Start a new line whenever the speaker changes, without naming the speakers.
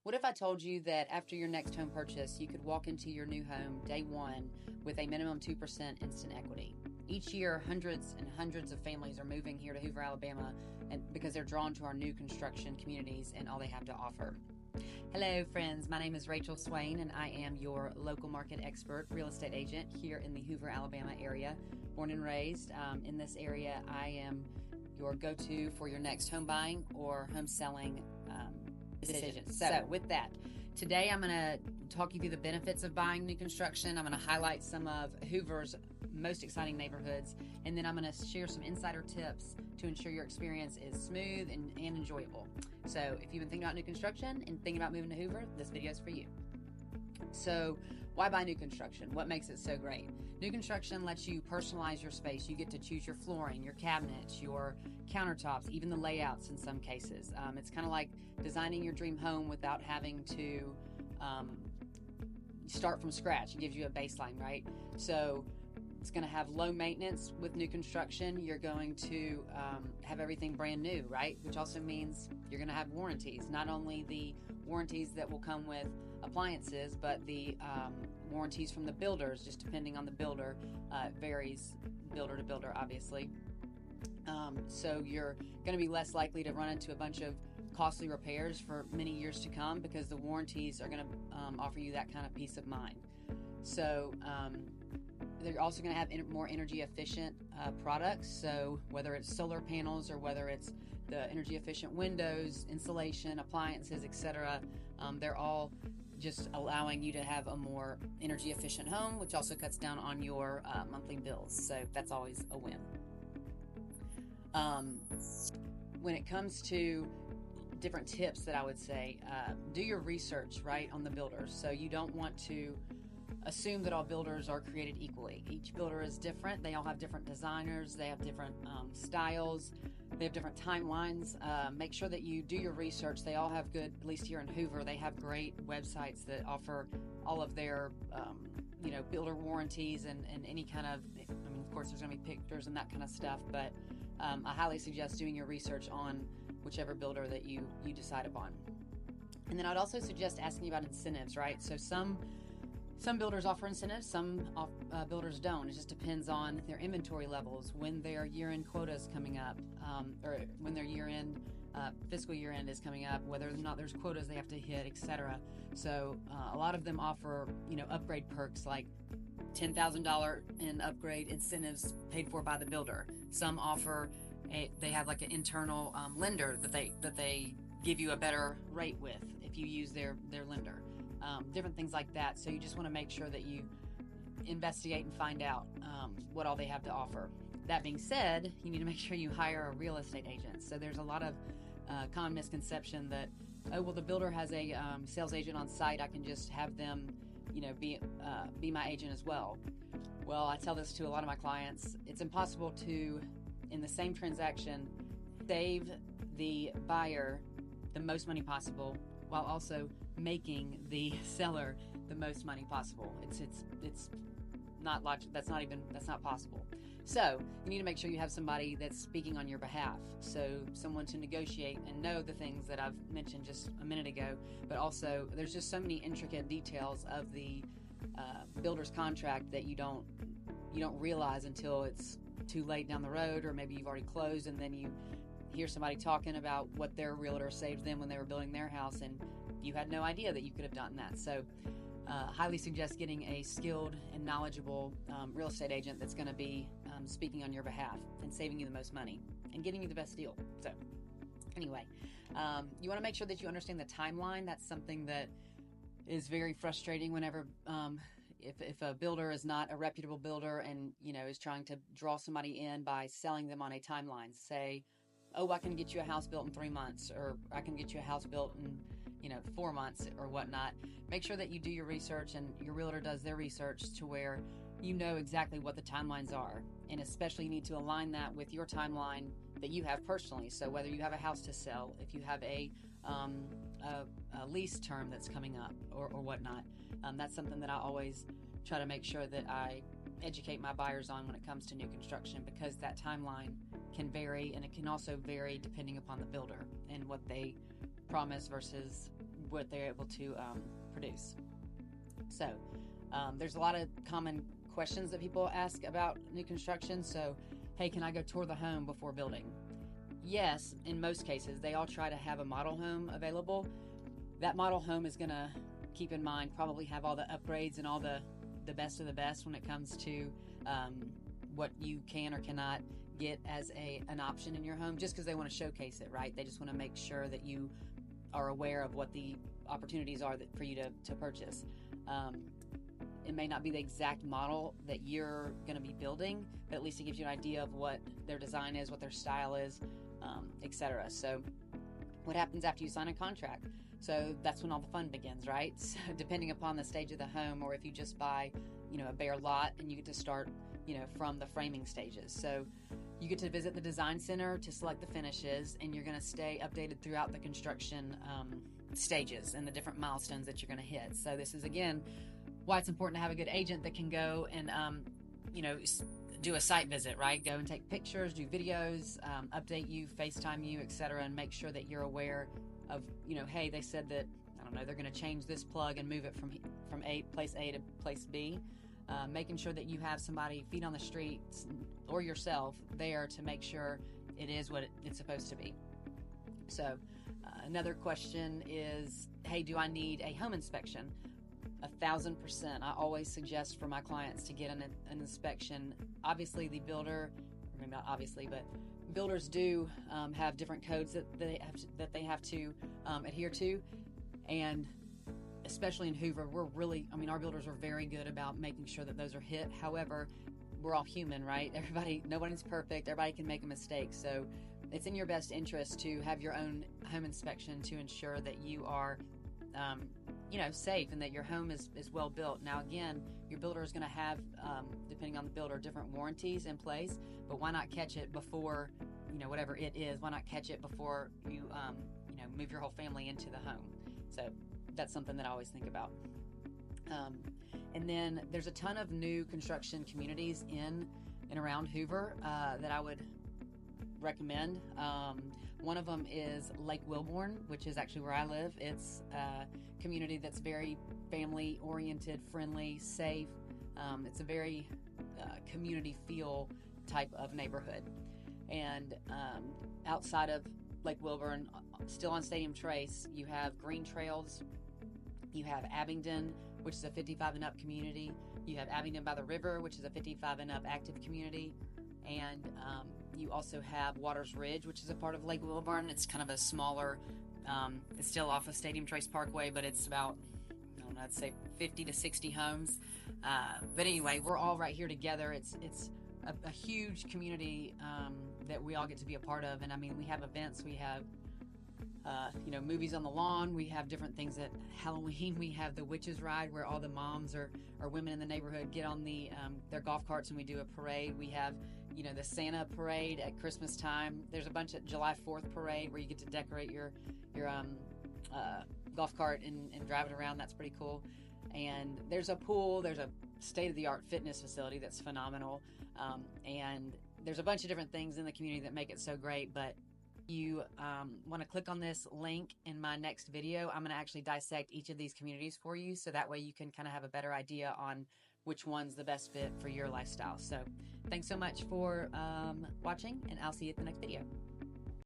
What if I told you that after your next home purchase, you could walk into your new home day one with a minimum 2% instant equity? Each year, hundreds and hundreds of families are moving here to Hoover, Alabama, and because they're drawn to our new construction communities and all they have to offer. Hello, friends. My name is Rachel Swain, and I am your local market expert real estate agent here in the Hoover, Alabama area. Born and raised in this area, I am your go-to for your next home buying or home selling decisions. So with that, today I'm going to talk you through the benefits of buying new construction. I'm going to highlight some of Hoover's most exciting neighborhoods, and then I'm going to share some insider tips to ensure your experience is smooth and enjoyable. So if you've been thinking about new construction and thinking about moving to Hoover, this video is for you. So why buy new construction? What makes it so great? New construction lets you personalize your space. You get to choose your flooring, your cabinets, your countertops, even the layouts in some cases. It's kind of like designing your dream home without having to start from scratch. It gives you a baseline, right? So it's going to have low maintenance with new construction. You're going to have everything brand new, right? Which also means you're going to have warranties. Not only the warranties that will come with appliances, but the warranties from the builders, just depending on the builder. It varies builder to builder, obviously. So you're going to be less likely to run into a bunch of costly repairs for many years to come because the warranties are going to offer you that kind of peace of mind. So they're also going to have more energy efficient products. So whether it's solar panels or whether it's the energy efficient windows, insulation, appliances, etc., they're all just allowing you to have a more energy efficient home, which also cuts down on your monthly bills. So that's always a win. When it comes to different tips that I would say, do your research, right, on the builders. So you don't want to assume that all builders are created equally. Each builder is different. They all have different designers. They have different styles. They have different timelines. Make sure that you do your research. They all have good, at least here in Hoover, they have great websites that offer all of their, builder warranties and any kind of, of course, there's going to be pictures and that kind of stuff, but I highly suggest doing your research on whichever builder that you decide upon. And then I'd also suggest asking about incentives, right? So some builders offer incentives, some builders don't. It just depends on their inventory levels, when their year-end quota is coming up, or when their year-end fiscal year-end is coming up, whether or not there's quotas they have to hit, etc. So a lot of them offer, upgrade perks like $10,000 in upgrade incentives paid for by the builder. Some offer they have like an internal lender that they give you a better rate with if you use their lender. Different things like that. So you just want to make sure that you investigate and find out what all they have to offer. That being said, you need to make sure you hire a real estate agent. So there's a lot of common misconception that, the builder has a sales agent on site. I can just have them, be my agent as well. Well, I tell this to a lot of my clients. It's impossible to, in the same transaction, save the buyer the most money possible while also making the seller the most money possible. It's not logical. That's not possible. So you need to make sure you have somebody that's speaking on your behalf. So someone to negotiate and know the things that I've mentioned just a minute ago, but also there's just so many intricate details of the builder's contract that you don't realize until it's too late down the road, or maybe you've already closed and then you hear somebody talking about what their realtor saved them when they were building their house, and you had no idea that you could have done that. So highly suggest getting a skilled and knowledgeable real estate agent that's going to be speaking on your behalf and saving you the most money and getting you the best deal. So anyway, you want to make sure that you understand the timeline. That's something that is very frustrating whenever if a builder is not a reputable builder and is trying to draw somebody in by selling them on a timeline. Say, oh, I can get you a house built in 3 months, or I can get you a house built in 4 months or whatnot. Make sure that you do your research and your realtor does their research to where you know exactly what the timelines are. And especially you need to align that with your timeline that you have personally. So whether you have a house to sell, if you have a lease term that's coming up or whatnot, that's something that I always try to make sure that I educate my buyers on when it comes to new construction, because that timeline can vary, and it can also vary depending upon the builder and what they promise versus what they're able to produce. So there's a lot of common questions that people ask about new construction. So, hey, can I go tour the home before building? Yes, in most cases. They all try to have a model home available. That model home is going to, keep in mind, probably have all the upgrades and all the best of the best when it comes to what you can or cannot get as an option in your home, just because they want to showcase it, right? They just want to make sure that you are aware of what the opportunities are for you to purchase. It may not be the exact model that you're going to be building, but at least it gives you an idea of what their design is, what their style is, etc. So what happens after you sign a contract? So that's when all the fun begins, right? So depending upon the stage of the home, or if you just buy, a bare lot, and you get to start, from the framing stages. So you get to visit the design center to select the finishes, and you're going to stay updated throughout the construction stages and the different milestones that you're going to hit. So this is, again, why it's important to have a good agent that can go and, do a site visit, right? Go and take pictures, do videos, update you, FaceTime you, etc., and make sure that you're aware of, hey, they said that, I don't know, they're going to change this plug and move it from place A to place B. Making sure that you have somebody, feet on the streets or yourself, there to make sure it is what it's supposed to be. So another question is, hey, do I need a home inspection? 1,000%. I always suggest for my clients to get an inspection. Obviously, the builder, or maybe not obviously, but builders do have different codes that they have to adhere to, and especially in Hoover, our builders are very good about making sure that those are hit. However, we're all human, right? Nobody's perfect. Everybody can make a mistake. So it's in your best interest to have your own home inspection to ensure that you are safe and that your home is well built. Now, again, your builder is going to have, depending on the builder, different warranties in place, but why not catch it before, whatever it is, why not catch it before you, move your whole family into the home? So that's something that I always think about. And then there's a ton of new construction communities in and around Hoover that I would recommend. One of them is Lake Wilborn, which is actually where I live. It's a community that's very family-oriented, friendly, safe. It's a very community feel type of neighborhood. And outside of Lake Wilborn, still on Stadium Trace, you have Green Trails. You have Abingdon, which is a 55 and up community. You have Abingdon by the River, which is a 55 and up active community. And you also have Waters Ridge, which is a part of Lake Wilborn. It's kind of a smaller, it's still off of Stadium Trace Parkway, but it's about, I'd say 50 to 60 homes. But anyway, we're all right here together. It's a huge community that we all get to be a part of. And we have events, we have movies on the lawn. We have different things at Halloween. We have the Witches Ride, where all the moms or women in the neighborhood get on their golf carts, and we do a parade. We have, the Santa parade at Christmas time. There's a bunch of July 4th parade where you get to decorate your golf cart and drive it around. That's pretty cool. And there's a pool. There's a state-of-the-art fitness facility that's phenomenal. And there's a bunch of different things in the community that make it so great. But you want to click on this link in my next video, I'm going to actually dissect each of these communities for you, so that way you can kind of have a better idea on which one's the best fit for your lifestyle. So thanks so much for watching, and I'll see you at the next video.